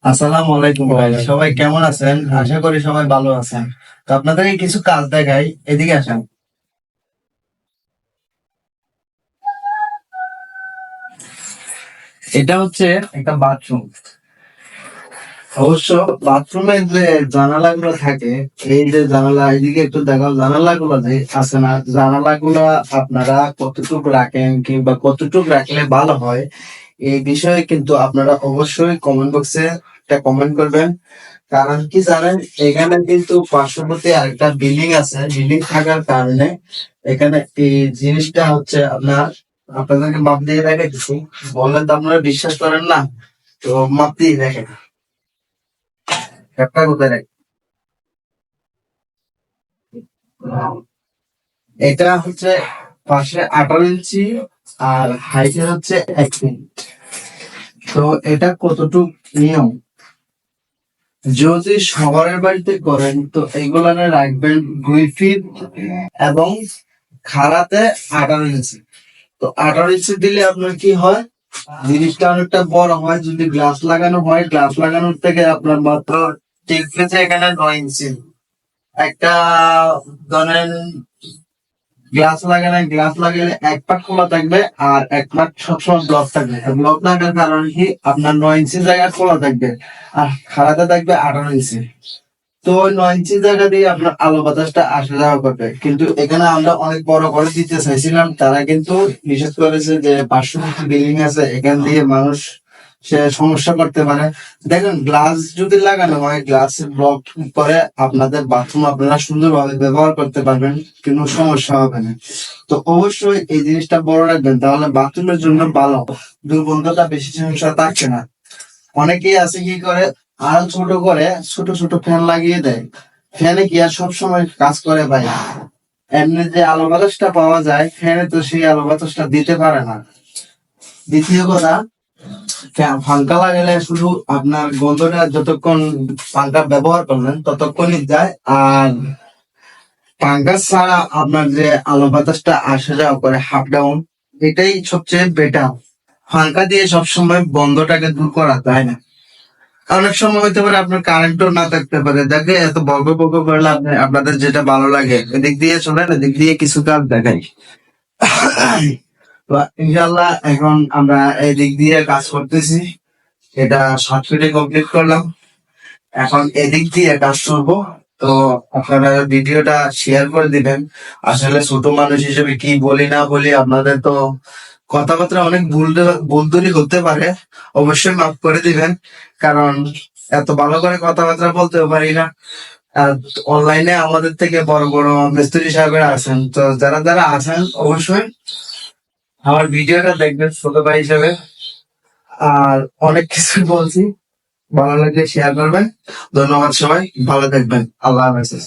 আসসালামু আলাইকুম ভাই, সবাই কেমন আছেন? আশা করি সবাই ভালো আছেন। তো আপনাদেরকে কিছু কাজ দেখাই, এদিকে আসেন। এটা হচ্ছে একটা বাথরুম। অবশ্য বাথরুমের যে জানালাগুলো থাকে, এই যে জানালা, এদিকে একটু দেখাও, জানালাগুলো যে আছে না, জানালাগুলো আপনারা কতটুকু রাখেন কিংবা কতটুকু রাখলে ভালো হয়, এই বিষয়ে কিন্তু আপনারা অবশ্যই কমেন্ট বক্সে একটা কমেন্ট করবেন। কারণ কি জানেন, এখানে কিন্তু পার্শ্ববর্তী আরেকটা বিল্ডিং আছে। বিল্ডিং থাকার কারণে এখানে এই জিনিসটা হচ্ছে আপনাদেরকে মাপ দিয়ে দেখে কিছু বললেন তো আপনারা বিশ্বাস করেন না। তো মাপ দিয়ে দেখেন একটা কোথায় রাখি। এটা হচ্ছে পাশে 18 ইঞ্চি আর হাইটের হচ্ছে 1 ফিট। তো এটা কতটুক নিয়ম, যদি শহরের বাড়িতে করেন তো এইগুলানে রাখবেন 2 ফিট এবং খাড়াতে 18 ইঞ্চি। তো 18 ইঞ্চি দিলে আপনার কি হয়, জিনিসটা অনেকটা বড় হয়। যদি গ্লাস লাগানো হয়, গ্লাস লাগানোর থেকে আপনার মাত্র টিকতেছে এখানে 9 ইঞ্চি। একটা ধরেন গ্লাস লাগালে এক পাট খোলা থাকবে আর এক পাট সবসময় ব্লক থাকবে। ব্লক থাকার কারণে কি আপনার 9 ইঞ্চি জায়গা খোলা থাকবে আর খাড়াতে থাকবে 18 ইঞ্চি। তো ওই 9 ইঞ্চি জায়গা দিয়ে আপনার আলো বাতাসটা আসা যাওয়া করবে। কিন্তু এখানে আমরা অনেক বড় করে দিতে চাইছিলাম, তারা কিন্তু নিষেধ করেছে যে পার্শ্ববর্তী বিল্ডিং আছে, এখান দিয়ে মানুষ সে সমস্যা করতে পারে। দেখেন, গ্লাস যদি লাগানো হয়, গ্লাস ব্লক করে আপনাদের বাথরুম আপনারা সুন্দরভাবে ব্যবহার করতে পারবেন, কোনো সমস্যা হবে না। তো অবশ্যই এই জিনিসটা বড় রাখবেন, তাহলে বাথরুমের জন্য ভালো, দুর্গন্ধটা বেশি সমস্যা থাকছে না। অনেকেই আছে কি করে, আরো ছোট করে ছোট ছোট ফ্যান লাগিয়ে দেয়। ফ্যানে কি আর সব সময় কাজ করে ভাই? এমনি যে আলো বাতাসটা পাওয়া যায়, ফ্যানে তো সেই আলো বাতাসটা দিতে পারে না। দ্বিতীয় কথা, পাঙ্খা লাগালে শুধু আপনার গন্ধটা যতক্ষণ পাঙ্খা ব্যবহার করলেন ততক্ষণই যায়, আর পাঙ্খা ছাড়া আপনার যে আলো বাতাসটা আসা যাওয়া করে হাফ ডাউন, এটাই সবচেয়ে বেটার। পাঙ্খা দিয়ে সবসময় বন্ধটাকে দূর করা যায় না। অনেক সময় হইতে পারে আপনার কারেন্টও না থাকতে পারে, দেখে এত বকর বকর করলে আপনাদের যেটা ভালো লাগে এদিক দিয়ে চলেন, এদিক দিয়ে কিছু কাজ দেখাই। তো ইনশাল্লাহ এখন আমরা এই দিক দিয়ে কাজ করতেছি। এটা 7 ফিটে কমপ্লিট করলাম, এখন এদিক দিয়ে কাজ করবো। তো আপনারা ভিডিওটা শেয়ার করে দিবেন। আসলে ছোট মানুষ হিসেবে কি বলি না বলি, আপনাদের তো কথাবার্তা অনেক ভুল ত্রুটি হতে পারে, অবশ্যই মাফ করে দিবেন। কারণ এত ভালো করে কথাবার্তা বলতেও পারি না। আর অনলাইনে আমাদের থেকে বড় বড় মিস্ত্রি সাহেবেরা আছেন, তো যারা যারা আছেন অবশ্যই আমার ভিডিওটা দেখবেন ছোট ভাই হিসেবে। আর অনেক কিছু বলছি, ভালো লাগলে শেয়ার করবেন। ধন্যবাদ, সবাই ভালো থাকবেন। আল্লাহ হাফেজ।